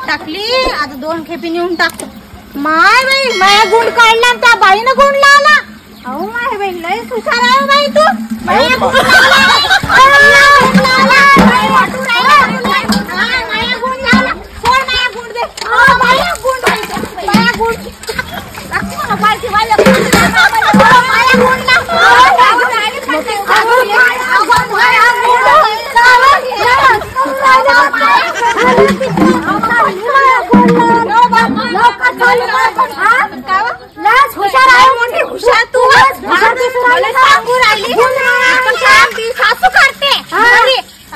टाकली आता 2 खेपी नेऊन टाकतो. माय बाई माया गुंड काढला त्या बाईनं गुंड लावला. अहो माय बाई लय हुशार आहे बाई तू. माया गुंड हुशार आहे मोठी हुशार तू सांगू राहिली सासू करते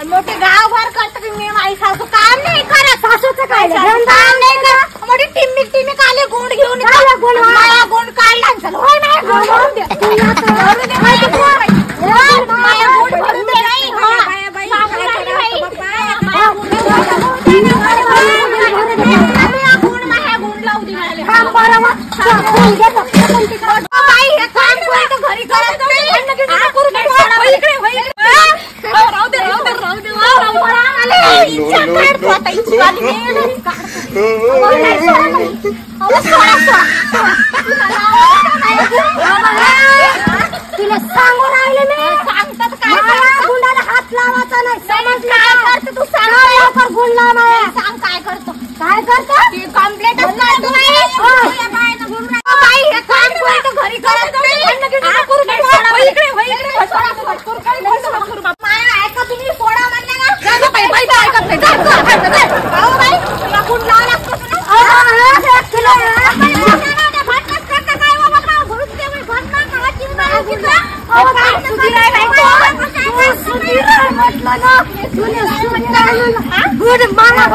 मोठे गावभर करते की मी माझी सासू काम नाही करत. सासूचं काय काम नाही करत. मोठी टिम्मी काले गुंड घेऊन माया गुंड काढला चल होय नाही घरी करत तुला सांगू राहिले मी सांगतात काय गुंडाला हात लावायचा नाही समजलं काय करतो तू सांग लवकर गुंडा माया सांग काय करतो ती कंप्लेंटच करतो बाई हे काम करतो घरी करत माया ऐका तुम्ही सोडा म्हणले ना ऐकत नाही गुंड लावा लागतो गुड मला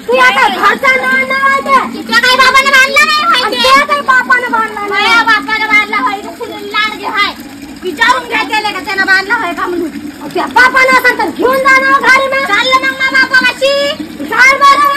तू आता घरचा काय बाबाने बांधला नाही बापानं बांधला नाही बापानं बांधला लाडगे हाय विचारून घ्या त्याला का त्यानं बांधला होय का म्हणून त्या बापानं असं तर घेऊन जाणं गाडी में चाललं मग ना बापाची चाल बरं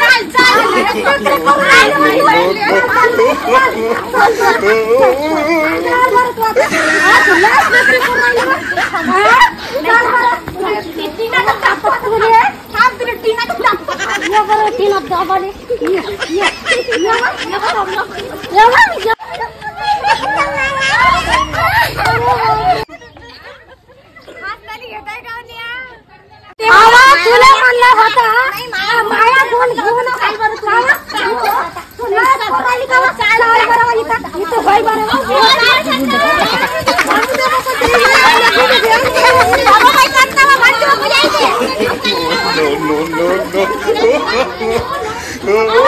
तुला म्हणलं होतं माया गुण घेऊन काय बरं तुला no.